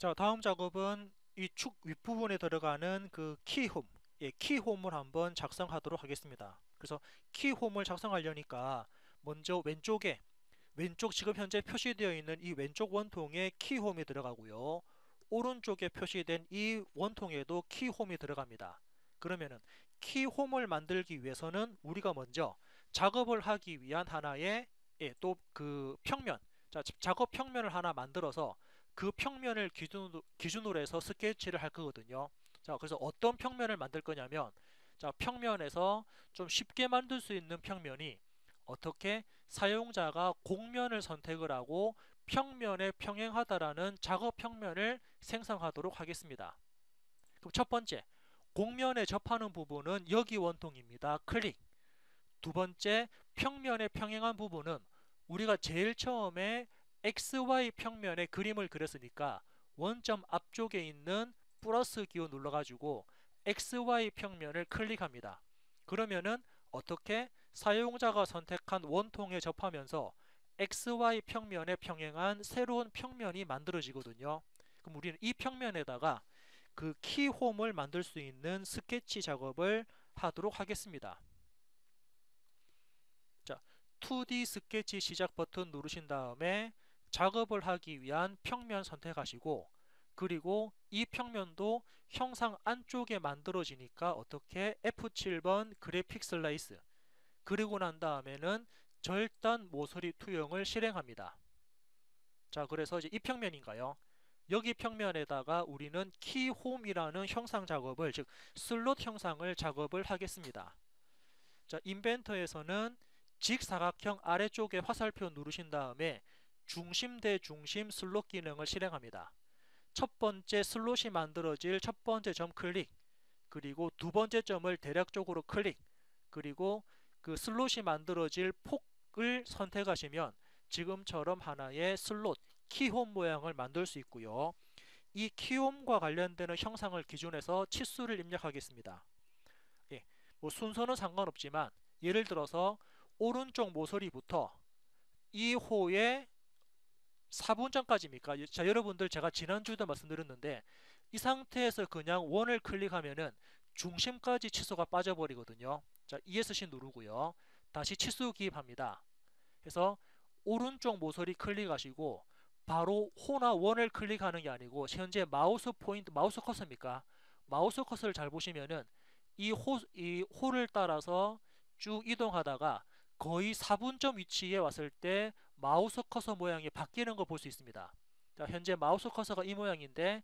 자, 다음 작업은 이 축 윗부분에 들어가는 그 키홈, 키홈을 한번 작성하도록 하겠습니다. 그래서 키홈을 작성하려니까 먼저 왼쪽 지금 현재 표시되어 있는 이 왼쪽 원통에 키홈이 들어가고요. 오른쪽에 표시된 이 원통에도 키홈이 들어갑니다. 그러면은 키홈을 만들기 위해서는 우리가 먼저 작업을 하기 위한 하나의 또 그 평면, 자, 작업 평면을 하나 만들어서 그 평면을 기준으로 해서 스케치를 할 거거든요. 자, 그래서 어떤 평면을 만들 거냐면, 자, 평면에서 좀 쉽게 만들 수 있는 평면이 어떻게 사용자가 곡면을 선택을 하고 평면에 평행하다라는 작업 평면을 생성하도록 하겠습니다. 그럼 첫 번째, 곡면에 접하는 부분은 여기 원통입니다. 클릭. 두 번째, 평면에 평행한 부분은 우리가 제일 처음에 XY 평면에 그림을 그렸으니까 원점 앞쪽에 있는 플러스 기호 눌러가지고 XY 평면을 클릭합니다. 그러면은 어떻게 사용자가 선택한 원통에 접하면서 XY 평면에 평행한 새로운 평면이 만들어지거든요. 그럼 우리는 이 평면에다가 그 키홈을 만들 수 있는 스케치 작업을 하도록 하겠습니다. 자, 2D 스케치 시작 버튼 누르신 다음에 작업을 하기 위한 평면 선택하시고, 그리고 이 평면도 형상 안쪽에 만들어지니까 어떻게 F7번 그래픽 슬라이스, 그리고 난 다음에는 절단 모서리 투영을 실행합니다. 자, 그래서 이제 이 평면인가요? 여기 평면에다가 우리는 키홈이라는 형상 작업을, 즉 슬롯 형상을 작업을 하겠습니다. 자, 인벤터에서는 직사각형 아래쪽에 화살표 누르신 다음에 중심 대 중심 슬롯 기능을 실행합니다. 첫 번째 슬롯이 만들어질 첫 번째 점 클릭, 그리고 두 번째 점을 대략적으로 클릭, 그리고 그 슬롯이 만들어질 폭을 선택하시면 지금처럼 하나의 슬롯, 키홈 모양을 만들 수 있고요. 이 키홈과 관련되는 형상을 기준해서 치수를 입력하겠습니다. 예, 뭐 순서는 상관없지만 예를 들어서 오른쪽 모서리부터 2호의 4분 전까지입니까? 자, 여러분들 제가 지난주에도 말씀드렸는데 이 상태에서 그냥 원을 클릭하면은 중심까지 치수가 빠져버리거든요. 자, ESC 누르고요. 다시 치수 기입합니다. 해서 오른쪽 모서리 클릭하시고 바로 호나 원을 클릭하는 게 아니고 현재 마우스 포인트, 마우스 커서입니까? 마우스 커서를 잘 보시면은 이 호를 따라서 쭉 이동하다가 거의 4분점 위치에 왔을 때 마우스 커서 모양이 바뀌는 거 볼 수 있습니다. 자, 현재 마우스 커서가 이 모양인데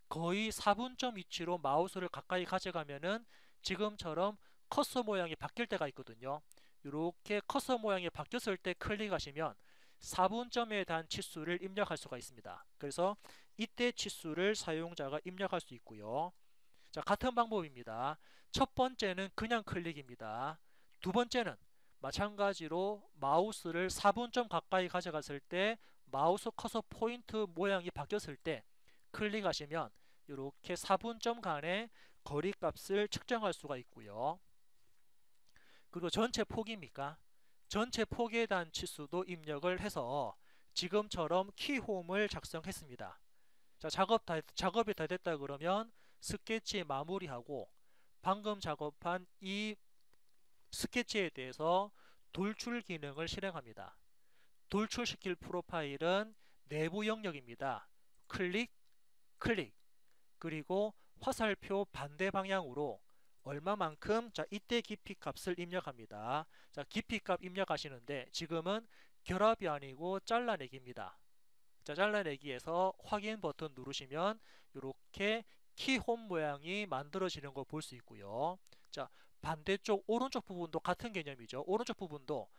거의 4분점 위치로 마우스를 가까이 가져가면은 지금처럼 커서 모양이 바뀔 때가 있거든요. 이렇게 커서 모양이 바뀌었을 때 클릭하시면 4분점에 대한 치수를 입력할 수가 있습니다. 그래서 이때 치수를 사용자가 입력할 수 있고요. 자, 같은 방법입니다. 첫 번째는 그냥 클릭입니다. 두 번째는 마찬가지로 마우스를 4분점 가까이 가져갔을 때 마우스 커서 포인트 모양이 바뀌었을 때 클릭하시면 이렇게 4분점 간의 거리 값을 측정할 수가 있고요. 그리고 전체 폭입니까? 전체 폭에 대한 치수도 입력을 해서 지금처럼 키홈을 작성했습니다. 자, 작업이 다 됐다 그러면 스케치 마무리하고 방금 작업한 이 스케치에 대해서 돌출 기능을 실행합니다. 돌출시킬 프로파일은 내부 영역입니다. 클릭, 클릭, 그리고 화살표 반대 방향으로 얼마만큼, 자, 이때 깊이 값을 입력합니다. 자, 깊이 값 입력하시는데 지금은 결합이 아니고 잘라내기입니다. 자, 잘라내기에서 확인 버튼 누르시면 이렇게 키홈 모양이 만들어지는 거 볼 수 있고요. 자, 반대쪽 오른쪽 부분도 같은 개념이죠. 오른쪽 부분도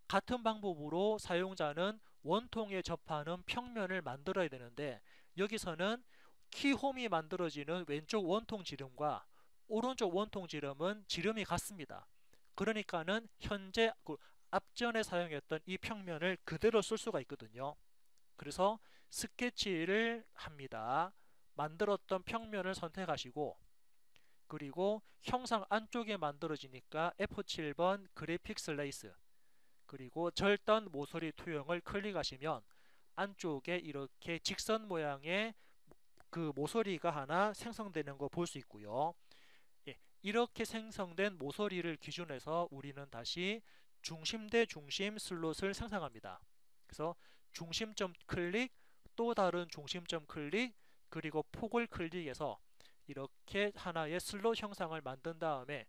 같은 방법으로 사용자는 원통에 접하는 평면을 만들어야 되는데 여기서는 키홈이 만들어지는 왼쪽 원통 지름과 오른쪽 원통 지름은 지름이 같습니다. 그러니까는 현재 앞전에 사용했던 이 평면을 그대로 쓸 수가 있거든요. 그래서 스케치를 합니다. 만들었던 평면을 선택하시고, 그리고 형상 안쪽에 만들어지니까 F7번 그래픽 슬라이스, 그리고 절단 모서리 투영을 클릭하시면 안쪽에 이렇게 직선 모양의 그 모서리가 하나 생성되는 거 볼 수 있고요. 예, 이렇게 생성된 모서리를 기준해서 우리는 다시 중심 대 중심 슬롯을 생성합니다. 그래서 중심점 클릭, 또 다른 중심점 클릭, 그리고 폭을 클릭해서 이렇게 하나의 슬롯 형상을 만든 다음에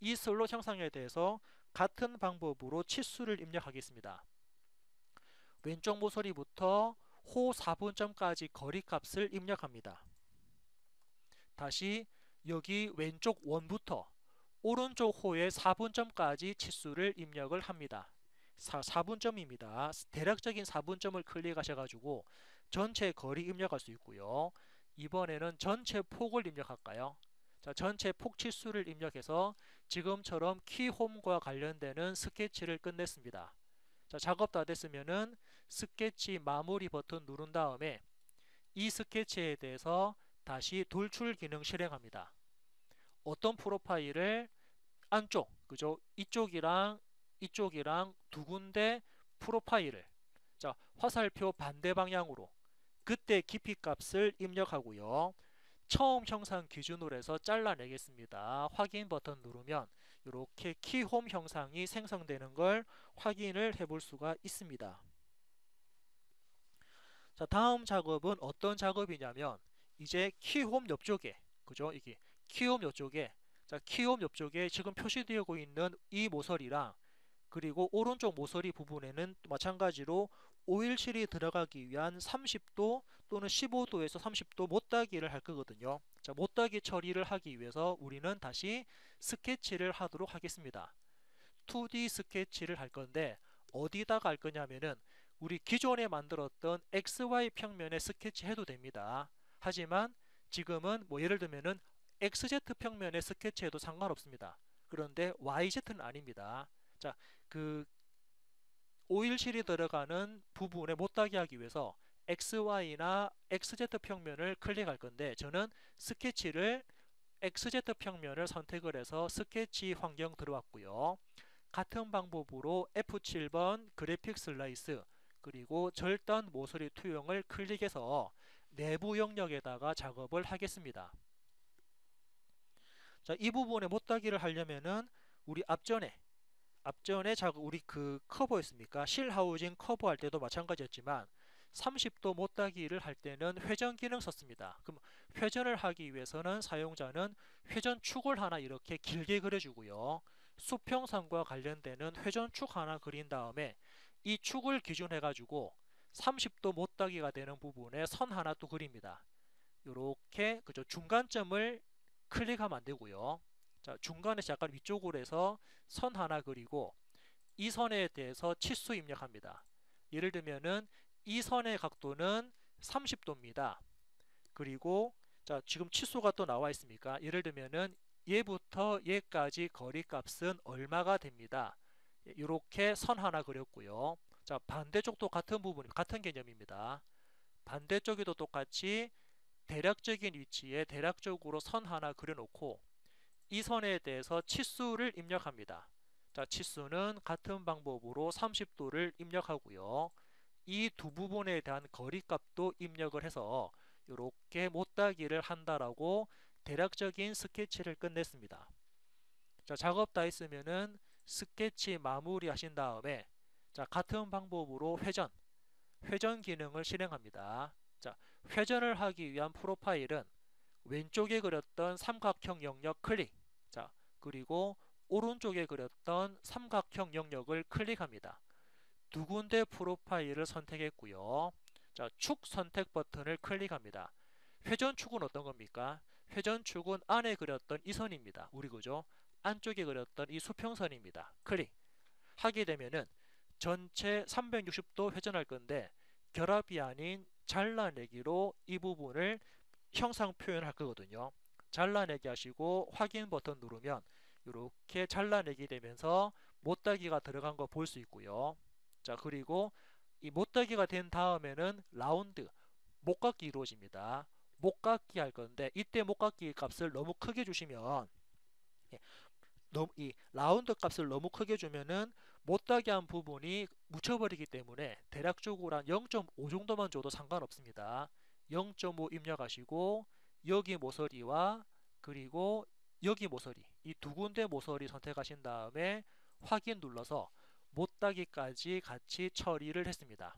이 슬롯 형상에 대해서 같은 방법으로 치수를 입력하겠습니다. 왼쪽 모서리부터 호 4분점까지 거리값을 입력합니다. 다시 여기 왼쪽 원부터 오른쪽 호의 4분점까지 치수를 입력을 합니다. 4분점입니다. 대략적인 4분점을 클릭하셔가지고 전체 거리 입력할 수 있고요. 이번에는 전체 폭을 입력할까요? 자, 전체 폭 치수를 입력해서 지금처럼 키홈과 관련되는 스케치를 끝냈습니다. 자, 작업 다 됐으면은 스케치 마무리 버튼 누른 다음에 이 스케치에 대해서 다시 돌출 기능 실행합니다. 어떤 프로파일을 안쪽, 그죠? 이쪽이랑 이쪽이랑 두 군데 프로파일을, 자, 화살표 반대 방향으로 그때 깊이 값을 입력하고요. 처음 형상 기준으로 해서 잘라내겠습니다. 확인 버튼 누르면 이렇게 키홈 형상이 생성되는 걸 확인을 해볼 수가 있습니다. 자, 다음 작업은 어떤 작업이냐면 이제 키홈 옆쪽에, 그죠? 이게 키홈 옆쪽에, 자, 키홈 옆쪽에 지금 표시되고 있는 이 모서리랑 그리고 오른쪽 모서리 부분에는 마찬가지로 오일실이 들어가기 위한 30도 또는 15도에서 30도 못따기를 할 거거든요. 자, 못따기 처리를 하기 위해서 우리는 다시 스케치를 하도록 하겠습니다. 2D 스케치를 할 건데 어디다가 할 거냐면은 우리 기존에 만들었던 XY 평면에 스케치 해도 됩니다. 하지만 지금은 뭐 예를 들면은 XZ 평면에 스케치해도 상관없습니다. 그런데 YZ는 아닙니다. 자, 그 오일실이 들어가는 부분에 못따기 하기 위해서 XY나 XZ 평면을 클릭할 건데 저는 스케치를 XZ 평면을 선택을 해서 스케치 환경 들어왔고요. 같은 방법으로 F7번 그래픽 슬라이스 그리고 절단 모서리 투영을 클릭해서 내부 영역에다가 작업을 하겠습니다. 자, 이 부분에 못따기를 하려면은 우리 앞전에 작업 우리 그 커버였습니까? 실하우징 커버 할 때도 마찬가지였지만 30도 못따기를 할 때는 회전 기능 썼습니다. 그럼 회전을 하기 위해서는 사용자는 회전축을 하나 이렇게 길게 그려주고요. 수평선과 관련되는 회전축 하나 그린 다음에 이 축을 기준해 가지고 30도 못따기가 되는 부분에 선 하나 또 그립니다. 이렇게 그죠? 중간점을 클릭하면 안 되고요. 자, 중간에서 약간 위쪽으로 해서 선 하나 그리고 이 선에 대해서 치수 입력합니다. 예를 들면은 이 선의 각도는 30도입니다. 그리고 자, 지금 치수가 또 나와 있습니까? 예를 들면은 얘부터 얘까지 거리 값은 얼마가 됩니다. 이렇게 선 하나 그렸고요. 자, 반대쪽도 같은 부분, 같은 개념입니다. 반대쪽에도 똑같이 대략적인 위치에 대략적으로 선 하나 그려놓고 이 선에 대해서 치수를 입력합니다. 자, 치수는 같은 방법으로 30도를 입력하고요. 이 두 부분에 대한 거리값도 입력을 해서 이렇게 못따기를 한다라고 대략적인 스케치를 끝냈습니다. 자, 작업 다 했으면은 스케치 마무리 하신 다음에 자, 같은 방법으로 회전 기능을 실행합니다. 자, 회전을 하기 위한 프로파일은 왼쪽에 그렸던 삼각형 영역 클릭, 자, 그리고 오른쪽에 그렸던 삼각형 영역을 클릭합니다. 두 군데 프로파일을 선택했고요. 자, 축 선택 버튼을 클릭합니다. 회전축은 어떤 겁니까? 회전축은 안에 그렸던 이 선입니다. 우리 그죠? 안쪽에 그렸던 이 수평선입니다. 클릭 하게 되면은 전체 360도 회전할 건데 결합이 아닌 잘라내기로 이 부분을 형상 표현할 거거든요. 잘라내기 하시고 확인 버튼 누르면 이렇게 잘라내기 되면서 못따기가 들어간 거 볼 수 있고요. 자, 그리고 이 못따기가 된 다음에는 라운드 못깎기 이루어집니다. 못깎기 할 건데 이때 못깎기 값을 너무 크게 주시면 이 라운드 값을 너무 크게 주면은 못따기 한 부분이 묻혀버리기 때문에 대략적으로 한 0.5 정도만 줘도 상관없습니다. 0.5 입력하시고 여기 모서리와 그리고 여기 모서리 이 두 군데 모서리 선택하신 다음에 확인 눌러서 못따기까지 같이 처리를 했습니다.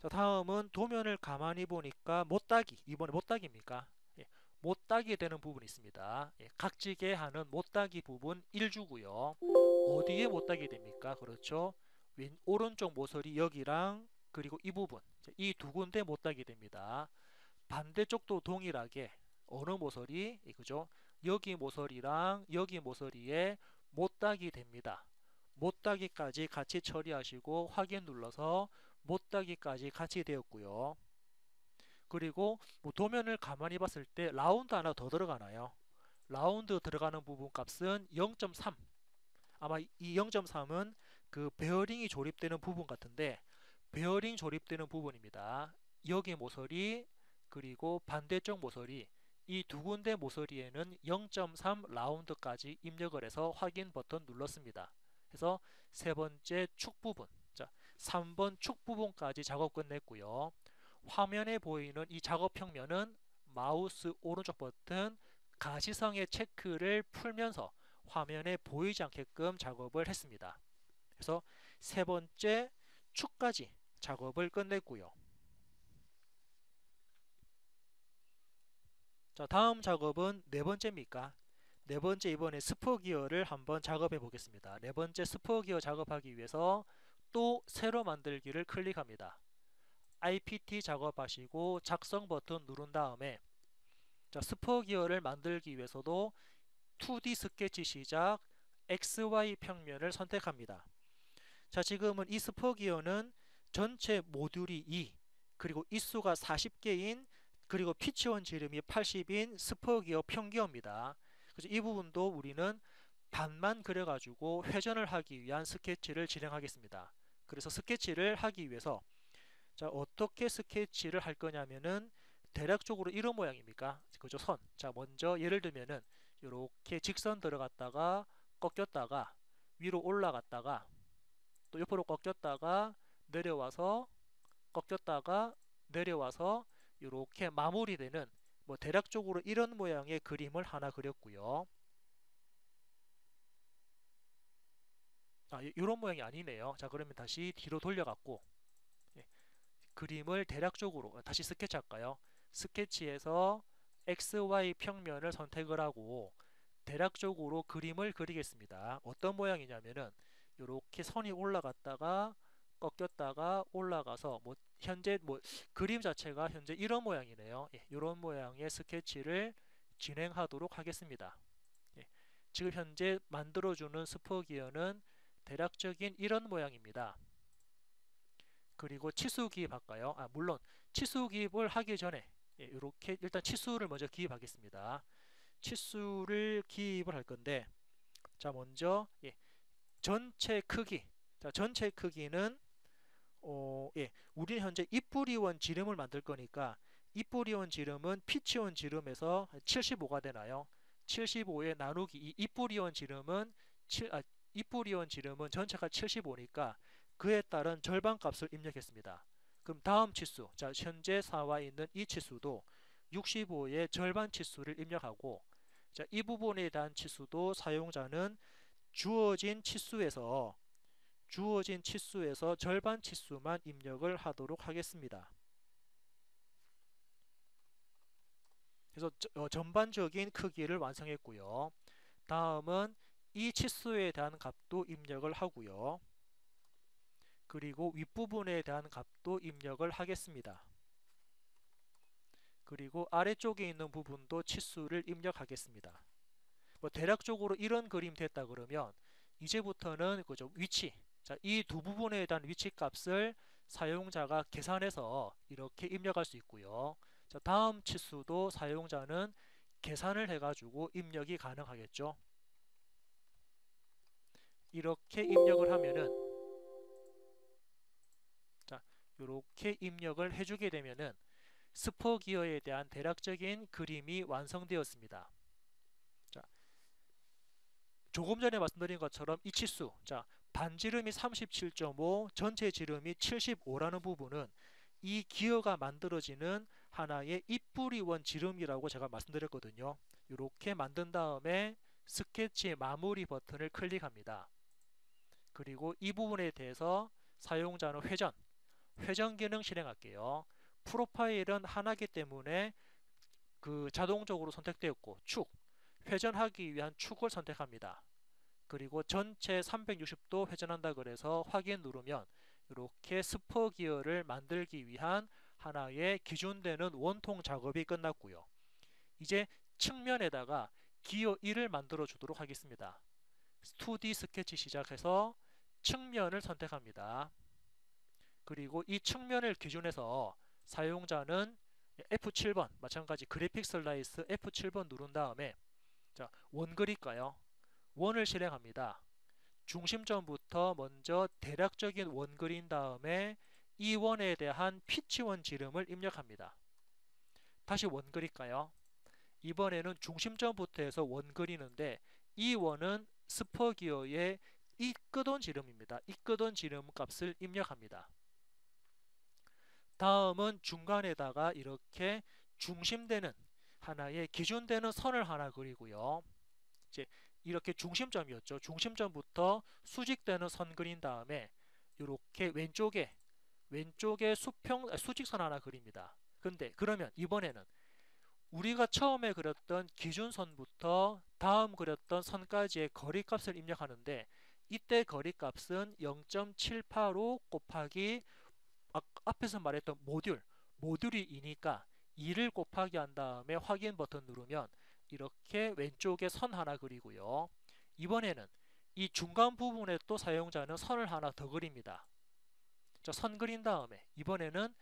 자, 다음은 도면을 가만히 보니까 못따기, 이번에 못따기입니까? 예, 못따기 되는 부분이 있습니다. 예, 각지게 하는 못따기 부분 1주고요. 어디에 못따기 됩니까? 그렇죠. 오른쪽 모서리 여기랑 그리고 이 부분, 이 두 군데 못따기 됩니다. 반대쪽도 동일하게 어느 모서리, 그죠? 여기 모서리랑 여기 모서리에 못따기 됩니다. 못따기까지 같이 처리하시고 확인 눌러서 못따기까지 같이 되었고요. 그리고 뭐 도면을 가만히 봤을 때 라운드 하나 더 들어가나요? 라운드 들어가는 부분 값은 0.3. 아마 이 0.3은 그 베어링이 조립되는 부분 같은데 베어링 조립되는 부분입니다. 여기 모서리 그리고 반대쪽 모서리 이 두 군데 모서리에는 0.3 라운드까지 입력을 해서 확인 버튼 눌렀습니다. 그래서 세 번째 축 부분, 자 3번 축 부분까지 작업 끝냈고요. 화면에 보이는 이 작업 평면은 마우스 오른쪽 버튼 가시성의 체크를 풀면서 화면에 보이지 않게끔 작업을 했습니다. 그래서 세 번째 축까지 작업을 끝냈고요. 자, 다음 작업은 네 번째입니까? 네 번째 이번에 스포 기어를 한번 작업해 보겠습니다. 네 번째 스포 기어 작업하기 위해서 또 새로 만들기를 클릭합니다. IPT 작업하시고 작성 버튼 누른 다음에 자, 스포 기어를 만들기 위해서도 2D 스케치 시작 XY 평면을 선택합니다. 자, 지금은 이 스포 기어는 전체 모듈이 2 그리고 입수가 40개인 그리고 피치원 지름이 80인 스포 기어 평기어입니다. 그래서 이 부분도 우리는 반만 그려가지고 회전을 하기 위한 스케치를 진행하겠습니다. 그래서 스케치를 하기 위해서 자, 어떻게 스케치를 할 거냐면은 대략적으로 이런 모양입니까? 그죠? 선. 자, 먼저 예를 들면은 이렇게 직선 들어갔다가 꺾였다가 위로 올라갔다가 또 옆으로 꺾였다가 내려와서 꺾였다가 내려와서 이렇게 마무리되는 뭐 대략적으로 이런 모양의 그림을 하나 그렸고요. 아, 이런 모양이 아니네요. 자, 그러면 다시 뒤로 돌려갖고 예, 그림을 대략적으로 다시 스케치 할까요? 스케치에서 XY 평면을 선택을 하고 대략적으로 그림을 그리겠습니다. 어떤 모양이냐면은 이렇게 선이 올라갔다가 꺾였다가 올라가서 뭐 현재 뭐 그림 자체가 현재 이런 모양이네요. 예, 이런 모양의 스케치를 진행하도록 하겠습니다. 예, 지금 현재 만들어주는 스포기어는 대략적인 이런 모양입니다. 그리고 치수 기입할까요? 아, 물론 치수 기입을 하기 전에 예, 이렇게 일단 치수를 먼저 기입하겠습니다. 치수를 기입을 할 건데 자 먼저 예, 전체 크기 자 전체 크기는 예, 우리는 현재 입부리원 지름을 만들 거니까 입부리원 지름은 피치원 지름에서 75가 되나요? 75에 나누기 이 입부리원 지름은 입부리원 지름은 전체가 75니까 그에 따른 절반 값을 입력했습니다. 그럼 다음 치수 자 현재 나와 있는 이 치수도 65의 절반 치수를 입력하고 자, 이 부분에 대한 치수도 사용자는 주어진 치수에서 절반 치수만 입력을 하도록 하겠습니다. 그래서 전반적인 크기를 완성했고요. 다음은 이 치수에 대한 값도 입력을 하고요. 그리고 윗부분에 대한 값도 입력을 하겠습니다. 그리고 아래쪽에 있는 부분도 치수를 입력하겠습니다. 뭐 대략적으로 이런 그림 됐다 그러면 이제부터는 그죠 위치 자, 이 두 부분에 대한 위치 값을 사용자가 계산해서 이렇게 입력할 수 있고요. 자, 다음 치수도 사용자는 계산을 해가지고 입력이 가능하겠죠. 이렇게 입력을 하면은 자, 이렇게 입력을 해주게 되면은 스포 기어에 대한 대략적인 그림이 완성되었습니다. 자, 조금 전에 말씀드린 것처럼 이 치수 자 반지름이 37.5 전체 지름이 75라는 부분은 이 기어가 만들어지는 하나의 입부리원 지름이라고 제가 말씀드렸거든요. 이렇게 만든 다음에 스케치 마무리 버튼을 클릭합니다. 그리고 이 부분에 대해서 사용자는 회전 기능 실행할게요. 프로파일은 하나이기 때문에 자동적으로 선택되었고, 회전하기 위한 축을 선택합니다. 그리고 전체 360도 회전한다 그래서 확인 누르면 이렇게 스포 기어를 만들기 위한 하나의 기준되는 원통 작업이 끝났고요. 이제 측면에다가 기어 1을 만들어 주도록 하겠습니다. 2D 스케치 시작해서 측면을 선택합니다. 그리고 이 측면을 기준해서 사용자는 F7번, 마찬가지 그래픽 슬라이스 F7번 누른 다음에 원 그릴까요? 원을 실행합니다. 중심점부터 먼저 대략적인 원 그린 다음에 이 원에 대한 피치원 지름을 입력합니다. 다시 원 그릴까요? 이번에는 중심점부터 해서 원 그리는데 이 원은 스퍼 기어의 이끄던 지름입니다. 이끄던 지름 값을 입력합니다. 다음은 중간에다가 이렇게 중심되는 하나의 기준되는 선을 하나 그리고요. 이제 이렇게 중심점이었죠. 중심점부터 수직되는 선 그린 다음에 이렇게 왼쪽에 수직선 하나 그립니다. 근데 그러면 이번에는 우리가 처음에 그렸던 기준선부터 다음 그렸던 선까지의 거리값을 입력하는데 이때 거리값은 0.785 곱하기 앞에서 말했던 모듈이 2니까 2를 곱하기 한 다음에 확인 버튼 누르면 이렇게 왼쪽에 선 하나 그리고요. 이번에는 이 중간 부분에 또 사용자는 선을 하나 더 그립니다. 선 그린 다음에 이번에는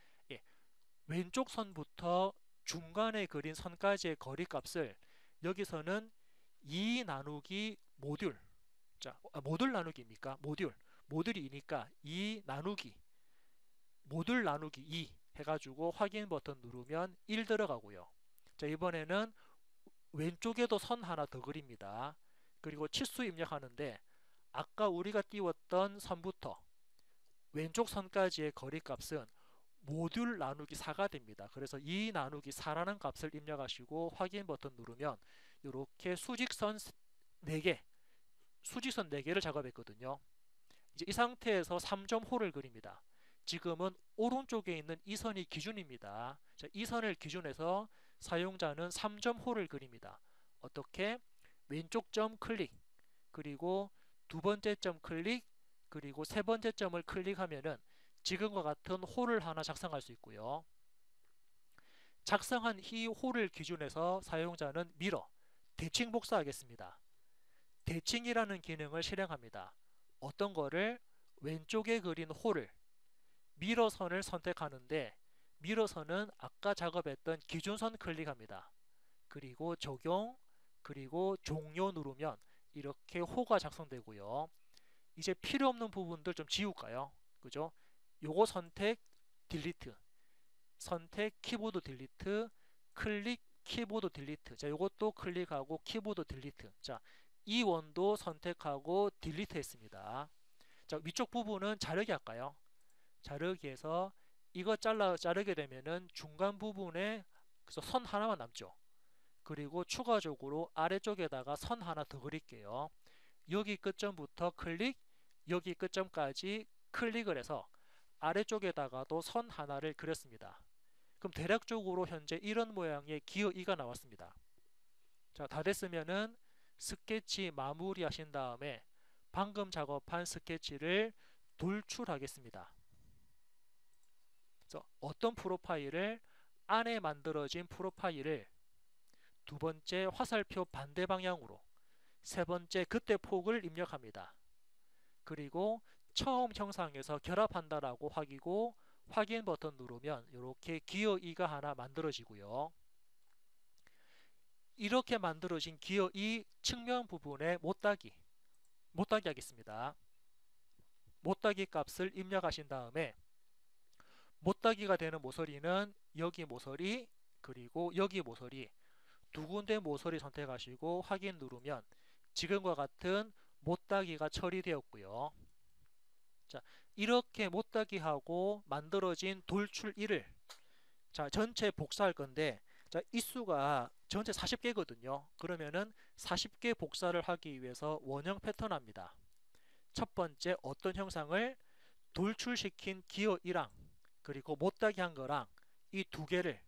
왼쪽 선부터 중간에 그린 선까지의 거리값을 여기서는 2 나누기 모듈, 모듈 나누기입니까? 모듈이 2니까 2 나누기 모듈 나누기 2 해가지고 확인 버튼 누르면 1 들어가고요. 이번에는 왼쪽에도 선 하나 더 그립니다. 그리고 치수 입력하는데 아까 우리가 띄웠던 선부터 왼쪽 선까지의 거리값은 모듈 나누기 4가 됩니다. 그래서 2 나누기 4라는 값을 입력하시고 확인 버튼 누르면 이렇게 수직선 4개를 작업했거든요. 이제 이 상태에서 3점 홀을 그립니다. 지금은 오른쪽에 있는 이 선이 기준입니다. 이 선을 기준해서 사용자는 3점 홀을 그립니다. 어떻게? 왼쪽 점 클릭, 그리고 두 번째 점 클릭, 그리고 세 번째 점을 클릭하면은 지금과 같은 홀을 하나 작성할 수 있고요. 작성한 이 홀을 기준해서 사용자는 대칭 복사하겠습니다. 대칭이라는 기능을 실행합니다. 어떤 거를? 왼쪽에 그린 홀을 미러선을 선택하는데 미러선은 아까 작업했던 기준선 클릭합니다. 그리고 적용, 그리고 종료 누르면 이렇게 호가 작성되고요. 이제 필요 없는 부분들 좀 지울까요? 그죠? 요거 선택, 딜리트, 선택, 키보드 딜리트, 클릭, 키보드 딜리트. 요것도 클릭하고 키보드 딜리트. 이 원도 선택하고 딜리트 했습니다. 위쪽 부분은 자르기 할까요? 자르기에서 이거 자르게 되면은 중간 부분에 선 하나만 남죠. 그리고 추가적으로 아래쪽에다가 선 하나 더 그릴게요. 여기 끝점부터 클릭, 여기 끝점까지 클릭을 해서 아래쪽에다가도 선 하나를 그렸습니다. 그럼 대략적으로 현재 이런 모양의 기어 2가 나왔습니다. 다 됐으면은 스케치 마무리 하신 다음에 방금 작업한 스케치를 돌출하겠습니다. 어떤 프로파일을? 안에 만들어진 프로파일을 두 번째 화살표 반대 방향으로, 세 번째 그때 폭을 입력합니다. 그리고 처음 형상에서 결합한다라고 하기고 확인 버튼 누르면 이렇게 기어 2가 하나 만들어지고요. 이렇게 만들어진 기어 2 측면 부분에 못따기 하겠습니다. 못따기 값을 입력하신 다음에 못따기가 되는 모서리는 여기 모서리, 그리고 여기 모서리 두 군데 모서리 선택하시고 확인 누르면 지금과 같은 못따기가 처리되었고요. 자, 이렇게 못따기하고 만들어진 돌출 1을 자, 전체 복사할 건데 자, 이 수가 전체 40개거든요. 그러면은 40개 복사를 하기 위해서 원형 패턴화입니다. 첫 번째 어떤 형상을 돌출시킨 기어 1항 그리고 못따기 한 거랑 이 두 개를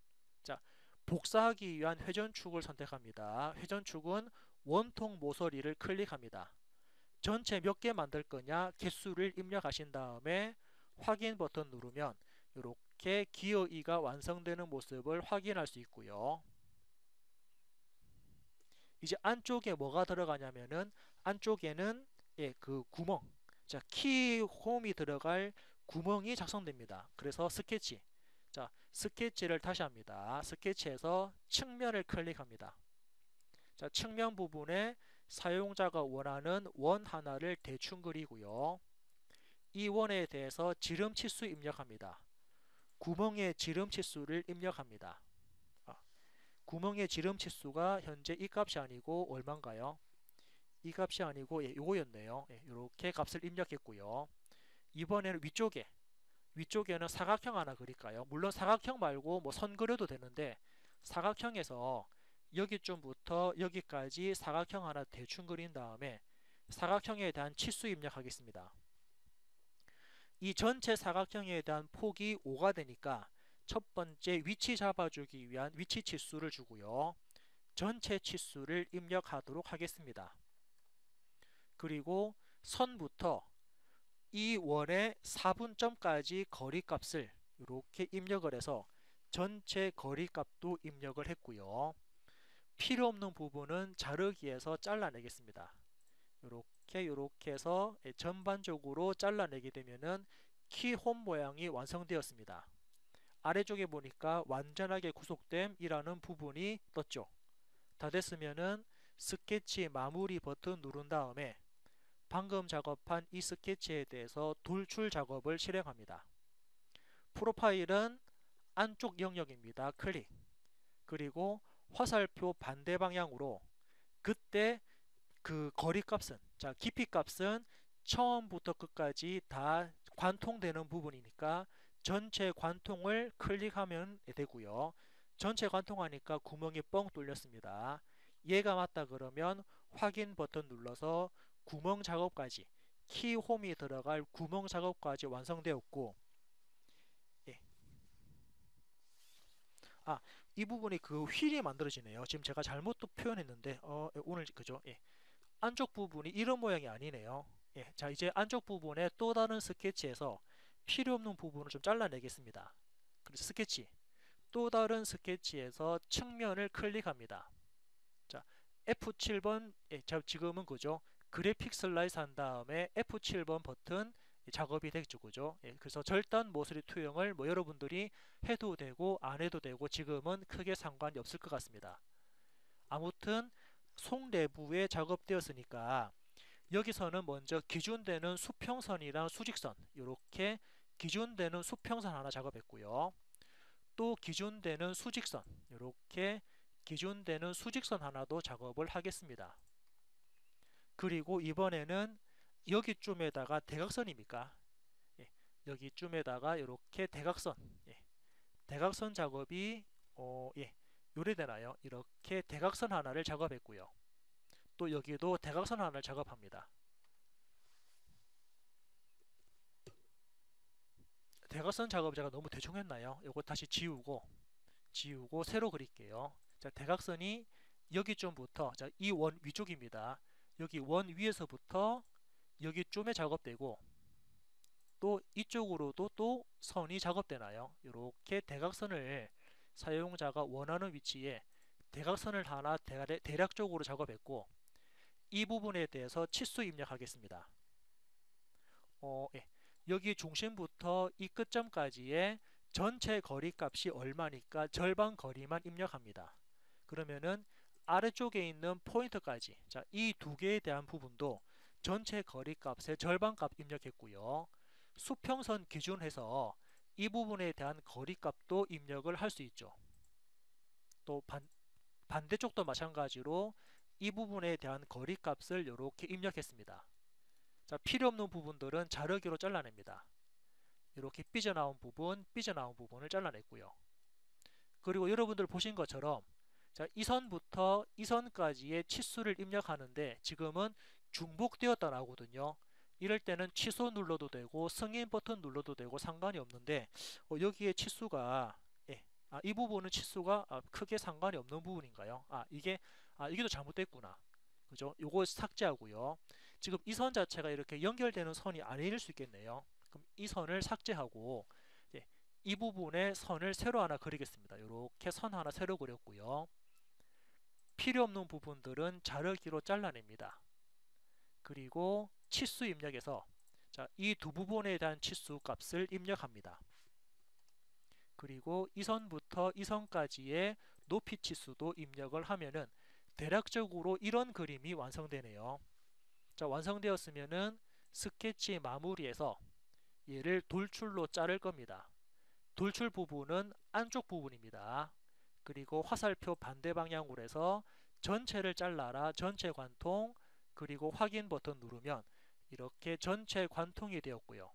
자, 복사하기 위한 회전축을 선택합니다. 회전축은 원통 모서리를 클릭합니다. 전체 몇 개 만들 거냐 개수를 입력하신 다음에 확인 버튼 누르면 이렇게 기어 2가 완성되는 모습을 확인할 수 있고요. 이제 안쪽에 뭐가 들어가냐면은 안쪽에는 그 구멍, 자, 키 홈이 들어갈 구멍이 작성됩니다. 그래서 스케치, 자, 스케치를 다시 합니다. 스케치에서 측면을 클릭합니다. 자, 측면 부분에 사용자가 원하는 원 하나를 대충 그리고요. 이 원에 대해서 지름 치수 입력합니다. 구멍의 지름 치수를 입력합니다. 구멍의 지름 치수가 현재 이 값이 아니고 얼마인가요? 이 값이 아니고 요거였네요. 이렇게 값을 입력했고요. 이번에는 위쪽에는 사각형 하나 그릴까요? 물론 사각형 말고 뭐 선 그려도 되는데 사각형에서 여기쯤부터 여기까지 사각형 하나 대충 그린 다음에 사각형에 대한 치수 입력하겠습니다. 이 전체 사각형에 대한 폭이 5가 되니까 첫 번째 위치 잡아주기 위한 위치 치수를 주고요. 전체 치수를 입력하도록 하겠습니다. 그리고 선부터 이 원의 4분점까지 거리값을 이렇게 입력을 해서 전체 거리값도 입력을 했고요. 필요 없는 부분은 자르기에서 잘라내겠습니다. 이렇게 해서 전반적으로 잘라내게 되면은 키 홈 모양이 완성되었습니다. 아래쪽에 보니까 완전하게 구속됨이라는 부분이 떴죠. 다 됐으면은 스케치 마무리 버튼 누른 다음에 방금 작업한 이 스케치에 대해서 돌출 작업을 실행합니다. 프로파일은 안쪽 영역입니다. 클릭. 그리고 화살표 반대 방향으로 그때 그 거리 값은 자, 깊이 값은 처음부터 끝까지 다 관통되는 부분이니까 전체 관통을 클릭하면 되고요. 전체 관통하니까 구멍이 뻥 뚫렸습니다. 얘가 맞다 그러면 확인 버튼 눌러서 구멍 작업까지 키 홈이 들어갈 구멍 작업까지 완성되었고 예. 이 부분이 그 휠이 만들어지네요. 지금 제가 잘못 또 표현했는데 오늘 그죠? 예. 안쪽 부분이 이런 모양이 아니네요. 예. 자, 이제 안쪽 부분에 또 다른 스케치에서 필요 없는 부분을 좀 잘라내겠습니다. 그래서 스케치 또 다른 스케치에서 측면을 클릭합니다. 자, F7번 지금은 그죠? 그래픽 슬라이스 한 다음에 F7번 버튼 작업이 되죠, 그죠? 그래서 절단 모서리 투영을 뭐 여러분들이 해도 되고 안 해도 되고 지금은 크게 상관이 없을 것 같습니다. 아무튼 속 내부에 작업되었으니까 여기서는 먼저 기준되는 수평선이랑 수직선 이렇게 기준되는 수평선 하나 작업했고요. 또 기준되는 수직선 이렇게 기준되는 수직선 하나도 작업을 하겠습니다. 그리고 이번에는 여기쯤에다가 대각선입니까? 예, 여기쯤에다가 이렇게 대각선 대각선 작업이 요래되나요? 이렇게 대각선 하나를 작업했고요. 또 여기도 대각선 하나를 작업합니다. 대각선 작업 제가 너무 대충 했나요? 이거 다시 지우고 새로 그릴게요. 자, 대각선이 여기쯤부터 자, 이 원 위쪽입니다. 여기 원 위에서부터 여기쯤에 작업되고 또 이쪽으로도 또 선이 작업되나요? 이렇게 대각선을 사용자가 원하는 위치에 대각선을 하나 대략적으로 작업했고 이 부분에 대해서 치수 입력하겠습니다. 예. 여기 중심부터 이 끝점까지의 전체 거리 값이 얼마니까 절반 거리만 입력합니다. 그러면은 아래쪽에 있는 포인트까지 자, 이 두 개에 대한 부분도 전체 거리 값의 절반 값 입력했고요. 수평선 기준해서 이 부분에 대한 거리 값도 입력을 할 수 있죠. 또 반대쪽도 마찬가지로 이 부분에 대한 거리 값을 이렇게 입력했습니다. 자, 필요 없는 부분들은 자르기로 잘라냅니다. 이렇게 삐져나온 부분을 잘라냈고요. 그리고 여러분들 보신 것처럼 자, 이 선부터 이 선까지의 치수를 입력하는데 지금은 중복되었다 나오거든요. 이럴 때는 취소 눌러도 되고 승인 버튼 눌러도 되고 상관이 없는데 여기에 치수가 이 부분은 치수가 크게 상관이 없는 부분인가요? 이게도 잘못됐구나. 그죠? 요거 삭제하고요. 지금 이 선 자체가 이렇게 연결되는 선이 아닐 수 있겠네요. 그럼 이 선을 삭제하고 이 부분에 선을 새로 하나 그리겠습니다. 이렇게 선 하나 새로 그렸고요. 필요 없는 부분들은 자르기로 잘라냅니다. 그리고 치수 입력에서 이 두 부분에 대한 치수 값을 입력합니다. 그리고 이 선부터 이 선까지의 높이 치수도 입력을 하면은 대략적으로 이런 그림이 완성되네요. 자, 완성되었으면은 스케치 마무리에서 얘를 돌출로 자를 겁니다. 돌출 부분은 안쪽 부분입니다. 그리고 화살표 반대 방향으로 해서 전체를 잘라라, 전체 관통, 그리고 확인 버튼 누르면 이렇게 전체 관통이 되었고요.